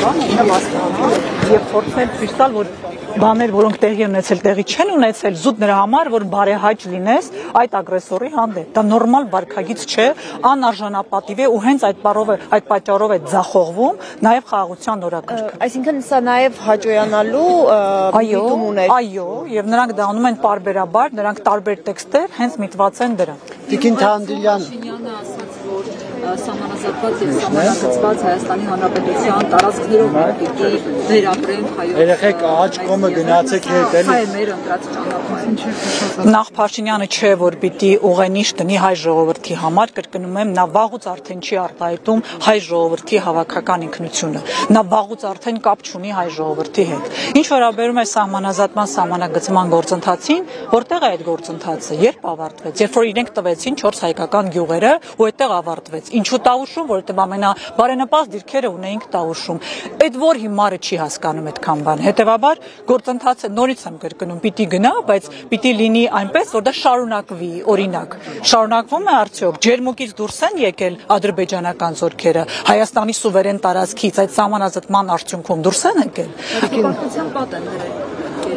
Եվ փորձել ցույց տալ, որ բաներ, որոնք տեղի ունեցել, տեղի չեն ունեցել, զուտ նրա համար, որ բարեհաճ լինես այդ ագրեսորի հանդեպ։ Դա նորմալ վարքագիծ չէ, անարժանապատիվ է ու հենց այդ պատճառով է ձախողվում նաև խաղաղության օրակարգը։ Այսինքն սա նաև հաճոյանալու միտում ուներ։ Այո, եւ նրանք դա անում են պարբերաբար, նրանք տարբեր տեքստեր հենց միտված են դրան։ Տիկին Թանդիլյան Սահմանազատված եւ սահմանագծված Հայաստանի Հանրապետության տարածքներով պիտի վերապրեն հայոց։ Երեխեք աճ կոմը գնացեք հետ էլի։ Հայեր ընտրած ճանապարհին։ Նախ Փաշինյանը չէ, որ պիտի ուղենիշ դնի հայ ժողովրդի համար, կրկնում եմ, նա վաղուց արդեն չի արտահայտում հայ ժողովրդի հավաքական ինքնությունը։ Նա վաղուց արդեն կապ չունի հայ ժողովրդի հետ։ Ինչ վերաբերում է սահմանազատման սահմանագծման գործընթացին, որտեղ է այդ գործընթացը, երբ ավարտվեց, երբ որ իրենք տվեցին 4 հայկական գյուղերը ու այդտեղ ավարտվեց։ Ինչու տավուշում, որովհետև ամենաբարենպաստ դիրքերը ունեինք տավուշում։ Այդ որ հիմարը չի հասկանում այդքան բան։ Հետևաբար գործընթացը նորից եմ կրկնում, պիտի գնա, բայց պիտի լինի այնպես, որ դա շարունակվի, օրինակ։ Շարունակվում է արդյոք ջերմուկից դուրս են եկել ադրբեջանական զորքերը, Հայաստանի սուվերեն տարածքից այդ սահմանազատման արդյունքում դուրս են եկել։ Հպարտության պատ են դրել։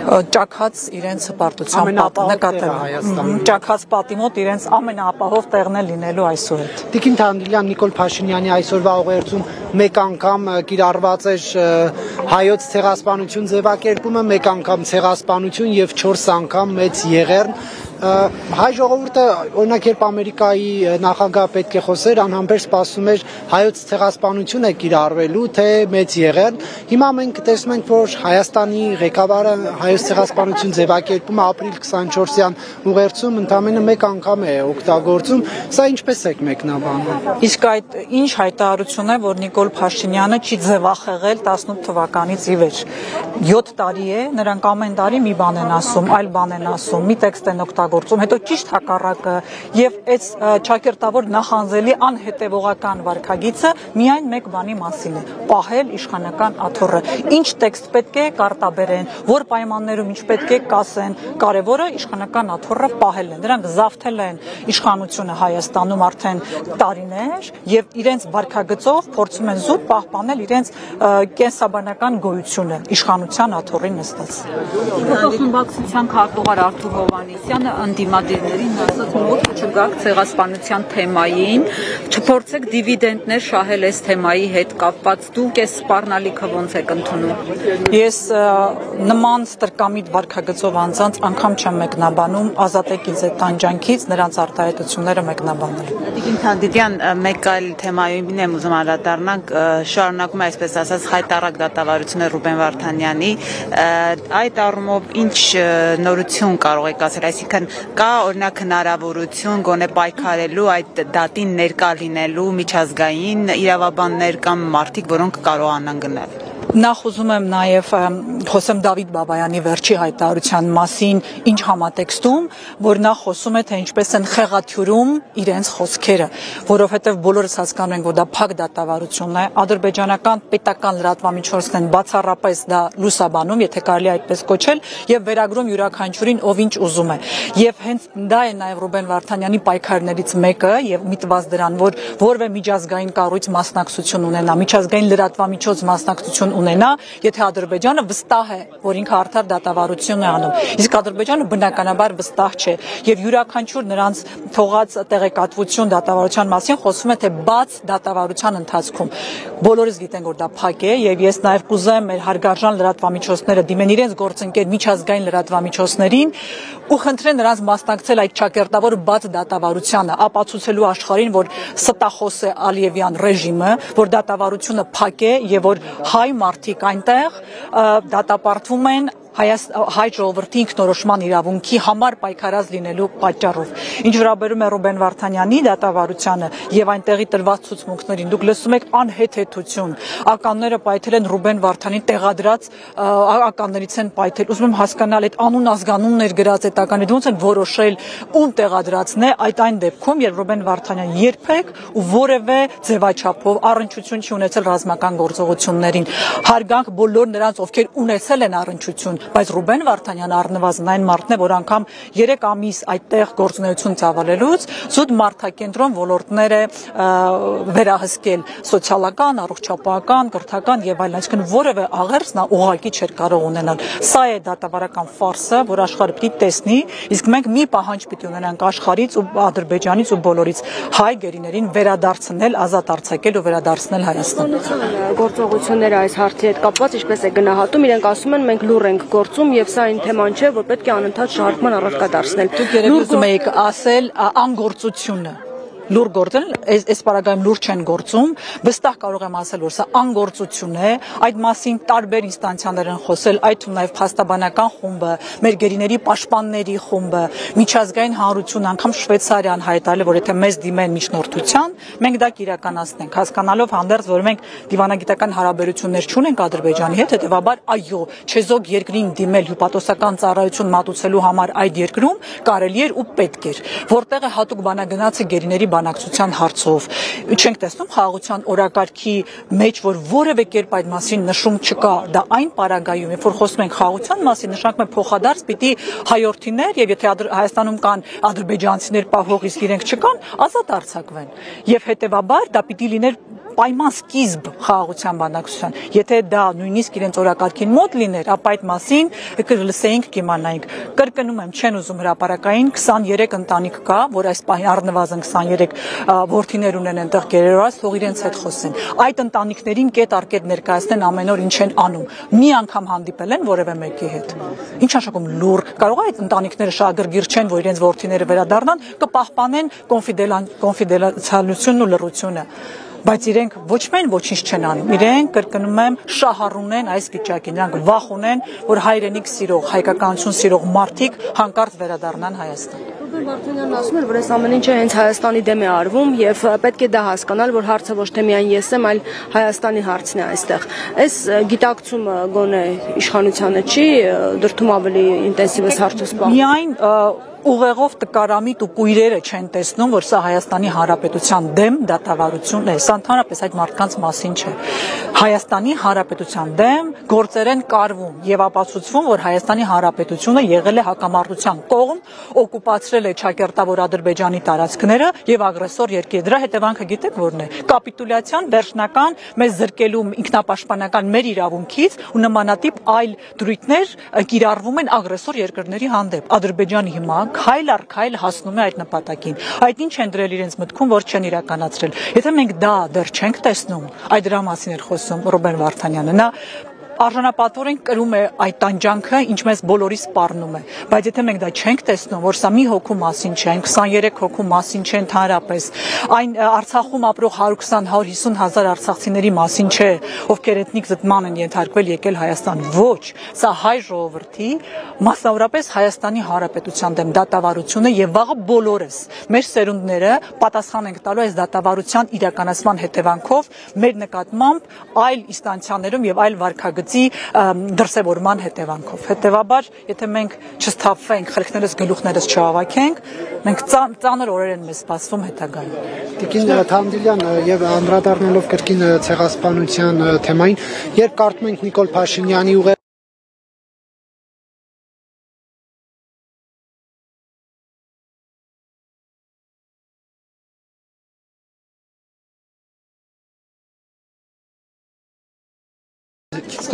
Ճաքած իրենց հպարտության պատը նկատել։ Ճաքած պատի մոտ իրենց ամենաապահով տեղն է լինելու այսուհետ։ Տիկին Թանդիլյան Նիկոլ Փաշինյանի այսօրվա ուղերձում մեկ անգամ կիրառված էր հայոց ցեղասպանություն ձևակերպումը, մեկ անգամ ցեղասպանություն եւ 4 անգամ մեծ եղեռն։ Հայ ժողովուրդը օրինակ երբ Ամերիկայի նախագահ պետք է խոսեր, անհամբեր սպասում էր հայոց ցեղասպանություն է կիրառվելու, թե մեծ եղեռն։ Հիմա մենք տեսնում ենք, որ Հայաստանի ղեկավարը հայոց ցեղասպանություն ձևակերպումը ապրիլ 24-յան ուղերձում ընդամենը մեկ անգամ է օգտագործում։ Սա ինչպես է մեկնաբանում։ Իսկ այդ ինչ հայտարարություն է, որ Նիկոլ Փաշինյանը չի ձևախեղել 18 թվականից ի վեր։ 7 տարի է, նրանք ամեն տարի մի բան են ասում, այլ բան են ասում, մի տեքստ են օգտագործում, հետո ճիշտ հակառակը եւ այդ ճակերտավոր նախանձելի անհետեւողական վարքագիծը միայն մեկ բանի մասին է՝ պահել իշխանական աթոռը։ Ինչ տեքստ պետք է կարտաբերեն, որ պայմաններում ինչ պետք է կասեն, կարևորը իշխանական աթոռը պահելն է։ Նրանք զավթել են իշխանությունը Հայաստանում արդեն տարիներ եւ իրենց վարքագծով փորձում են զուտ պահպանել իրենց կենսաբանական գոյությունը իշխանության աթոռին նստած։ Խմբակցության քարտուղար Արթուր Հովհաննիսյանը ընդդիմադիրներին ասաց, մոտ չգաք ցեղասպանության թեմային, չփորձեք դիվիդենդներ շահել այս թեմայի հետ կապված, դուք այս սպառնալիքը ոնց եք ընդունում։ Ես նման ստրկամիտ վարքագծով անձանց անգամ չեմ մեկնաբանում, ազատեք ինձ այդ տանջանքից, նրանց արտահայտությունները մեկնաբանել։ Տիկին Թանդիլյան, մեկ այլ թեմային եմ ուզում անդրադառնանք, շարունակում է այսպես ասած հայտարարակ դատավարությունը Ռուբեն Վարդանյանի, այդ առումով ինչ նորություն կարող եք ասել, այսինքն կա օրինակ հնարավորություն գոնե պայքարելու այդ դատին ներկա լինելու միջազգային իրավաբաններ կամ մարդիկ, որոնք կարողանան գնել։ Նախ ուզում եմ նաև խոսեմ Դավիթ Բաբայանի վերջի հայտարարության մասին, ինչ համատեքստում, որ նա խոսում է, թե ինչպես են խեղաթյուրում իրենց խոսքերը, որովհետև բոլորս հասկանում ենք, որ դա փակ դատավարություն է, ադրբեջանական պետական լրատվամիջոցներն են բացառապես դա լուսաբանում, եթե կարելի է այդպես կոչել, եւ վերագրում յուրաքանչյուրին ով ինչ ուզում է։ Եվ հենց դա է նաև Ռուբեն Վարդանյանի պայքարներից մեկը եւ միտված դրան, որ որևէ միջազգային կառույց մասնակցություն ունենա, միջազգային լրատվամիջոց մասնակցություն ունենա, եթե Ադրբեջանը վստահ է, որ ինքը արդար դատավարություն է անում։ Իսկ Ադրբեջանը բնականաբար վստահ չէ եւ յուրաքանչյուր նրանց թողած տեղեկատվություն դատավարության մասին խոսում է թե բաց դատավարության ընթացքում։ Բոլորս գիտենք, որ դա փակ է եւ ես նաեւ կուզեմ մեր հարգարժան լրատվամիջոցները դիմեն իրենց գործընկեր միջազգային լրատվամիջոցներին ու խնդրեն նրանց մասնակցել այդ ճակերտավոր բաց դատավարությանը, ապացուցելու աշխարհին, որ ստախոս է Ալիևյան ռեժիմը, որ դատավարությունը փակ է եւ որ հայ մարդիկ այնտեղ դատապարտվում են հայ ժողովրդի ինքնորոշման իրավունքի համար պայքարած լինելու պատճառով։ Ինչ վերաբերում է Ռուբեն Վարդանյանի դատավարությանը եւ այնտեղի տրված ցուցմունքներին, դուք լսում եք անհեթեթություն։ Ականները պայթել են Ռուբեն Վարդանին տեղադրած ականներից են պայթել։ Ուզում եմ հասկանալ այդ անուն ազգանուններ գրած այդ ականի ոնց են որոշել ում տեղադրածն է այն դեպքում, երբ Ռուբեն Վարդանյանը երբեք ու որևէ ձևաչափով առնչություն չի ունեցել ռազմական գործողություններին։ Հարգանք բոլոր նրանց, ովքեր ունեցել են առնչություն բայց Ռուբեն Վարդանյանը առնվազն այն մարդն է, որ անգամ 3 ամիս այդտեղ գործունեություն ծավալելուց զուտ մարդակենտրոն ոլորտներ է վերահսկել սոցիալական, առողջապահական, կրթական եւ այլն, այսինքն որևէ աղերս նա ուղղակի չէր կարող ունենալ։ Սա է դատավարական ֆարսը, որ աշխարհը պիտի տեսնի, իսկ մենք մի պահանջ պիտի ունենանք աշխարհից ու Ադրբեջանից ու բոլորից հայ գերիներին վերադարձնել, ազատ արձակել ու վերադարձնել Հայաստան։ Գործողությունները այս հարցի հետ կապված ինչպես է գնահատում, իրենք ասում են մենք լուր ենք գործում եւ սա այն թեման չէ, որ պետք է անընդհատ շարժման առարկա դարձնել։ Դուք երևի ուզում եք ասել անգործությունը լուր գործել, այս պարագայում լուր չեն գործում, վստահ կարող եմ ասել, որ սա անգործություն է, այդ մասին տարբեր ինստանցիաներ են խոսել, այդ թվում նաև փաստաբանական խումբը, մեր գերիների պաշտպանների խումբը, միջազգային հանրություն, անգամ Շվեյցարիան հայտարարել, որ եթե մեզ դիմեն միջնորդության, մենք դա կիրականացնենք, հասկանալով հանդերձ, որ մենք դիվանագիտական հարաբերություններ չունենք Ադրբեջանի հետ, հետևաբար այո, չեզոք երկրին դիմել հյուպատոսական ծառայություն մատուցելու համար այդ երկրում կարելի էր ու պետք էր, որտեղ է հատուկ բանագնացը գերիների բանակցության հարցով չենք տեսնում խաղաղության օրակարգի մեջ, որ որևէ կերպ այդ մասին նշում չկա, դա այն պարագայում, երբ որ խոսում ենք խաղաղության մասին, նշանակում է փոխադարձ պիտի հայորդիներ եւ եթե Հայաստանում կան ադրբեջանցիներ պահող, իսկ իրենք չկան, ազատ արձակվեն։ Եվ հետեւաբար դա պիտի լիներ պայման սկիզբ խաղաղության բանակցության։ Եթե դա նույնիսկ իրենց օրակարգին մոտ լիներ, ապա այդ մասին կլսեինք, կիմանայինք։ Կրկնում եմ, չեն ուզում հրապարակային 23 ընտանիք կա, որ այս պահին առնվազն 23 որդիներ ունեն այնտեղ գերերորած, թող իրենց հետ խոսեն։ Այդ ընտանիքներին կետ առ կետ ներկայացնեն ամեն օր ինչ են անում։ Մի անգամ հանդիպել են որևէ մեկի հետ։ Ինչ նշանակում լուր։ Կարող է այդ ընտանիքները շահագրգիռ չեն, որ իրենց որդիները վերադառնան, կպահպանեն կոնֆիդենցիալությունն ու լռությունը։ Բայց իրենք ոչ միայն ոչինչ չեն անում, իրենք կրկնում եմ շահառուն են այս վիճակին, նրանք վախ ունեն, որ հայրենիք սիրող, հայկականություն սիրող մարդիկ հանկարծ վերադառնան Հայաստան։ Ռուբեն Վարդանյանն ասում էր, որ այս ամեն ինչը հենց Հայաստանի դեմ է արվում եւ պետք է դա հասկանալ, որ հարցը ոչ թե միայն ես եմ, այլ Հայաստանի հարցն է այստեղ։ Այս գիտակցումը գոնե իշխանությանը չի դրդում ավելի ինտենսիվ հարցը։ Միայն ուղեղով տկարամիտ ու կույրերը չեն տեսնում, որ սա Հայաստանի Հանրապետության դեմ դատավարություն է, սա ընդհանրապես այդ մարդկանց մասին չէ։ Հայաստանի Հանրապետության դեմ գործեր են կարվում եւ ապացուցվում, որ Հայաստանի Հանրապետությունը եղել է հակամարտության կողմ, օկուպացրել է ճակերտավոր Ադրբեջանի տարածքները եւ ագրեսոր երկիր։ Դրա հետևանքը գիտեք որն է։ Կապիտուլյացիան վերջնական մեզ զրկելու ինքնապաշտպանական մեր իրավունքից ու նմանատիպ այլ դրույթներ կիրառվում են ագրեսոր երկրների հանդեպ։ Ադրբեջանի հիմա քայլ առ քայլ հասնում է այդ նպատակին։ Այդ ինչ են դրել իրենց մտքում, որ չեն իրականացրել։ Եթե մենք դա դեռ չենք տեսնում, այդ դրա մասին էր խոսում Ռուբեն Վարդանյանը, նա արժանապատվորեն կրում է այդ տանջանքը, ինչ մեզ բոլորի սպառնում է, բայց եթե մենք դա չենք տեսնում, որ սա մի հոգու մասին չէ, այն 23 հոգու մասին չէ ընդհանրապես, այն Արցախում ապրող 120-150 հազար արցախցիների մասին չէ, ովքեր էթնիկ զտման են ենթարկվել եկել Հայաստան, ոչ, սա հայ ժողովրդի, մասնավորապես Հայաստանի Հանրապետության դեմ դատավարությունը եւ վաղը բոլորս, մեր սերունդները պատասխան ենք տալու այս դատավարության իրականացման հետևանքով մեր նկատմամբ այլ ինստանցիաներում եւ այլ վարքագծի դրսևորման հետևանքով։ Հետևաբար, եթե մենք չսթափվենք, խելքներս գլուխներս չհավաքենք, մենք ծանր օրեր են մեզ սպասվում հետագայում։ Տիկին Թանդիլյան եւ անդրադառնալով կրկին ցեղասպանության թեմային, երբ կարդում ենք Նիկոլ Փաշինյանի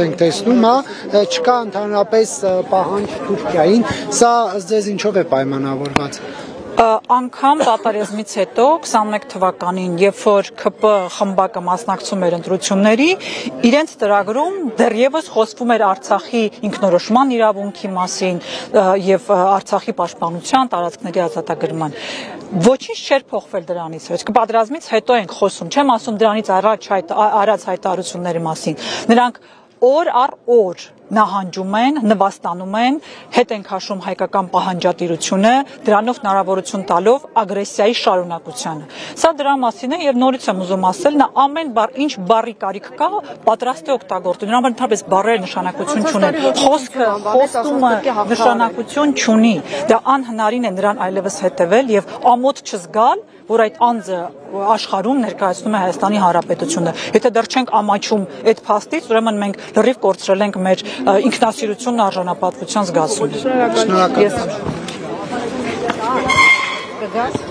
ենք տեսնում, չկա ընդհանրապես պահանջ Թուրքիային, սա ձեզ ինչով է պայմանավորված։ Անգամ պատերազմից հետո 21 թվականին, երբ որ ՔՊ խմբակը մասնակցում էր ընտրությունների, իրենց ծրագրում դեռևս խոսվում էր Արցախի ինքնորոշման իրավունքի մասին եւ Արցախի պաշտպանության, տարածքների ազատագրման։ Ոչինչ չէր փոխվել դրանից հետո։ Իսկ պատերազմից հետո ենք խոսում, չեմ ասում դրանից առաջ արած հայտարարությունների մասին։ Նրանք օր առ օր նահանջում են, նվաստանում են, հետ են քաշում հայկական պահանջատիրությունը, դրանով հնարավորություն տալով ագրեսիայի շարունակությանը։ Սա դրա մասին է եւ նորից եմ ուզում ասել, նա ամեն բառ, ինչ բառի կարիք կա, պատրաստ է օգտագործել։ Դրա համար ընդհանրապես բառերը նշանակություն չունեն։ Խոստումը նշանակություն չունի։ Դա անհնարին է նրան այլևս հետևել եւ ամոթ չզգալ, որ այդ անձը աշխարհում ներկայացնում է Հայաստանի Հանրապետությունը։ Եթե դեռ չենք ամաչում այդ փաստից, ուրեմն մենք լրիվ կորցրել ենք մեր ինքնասիրությունն արժանապատվության զգացումը։ Շնորհակալ։ Ես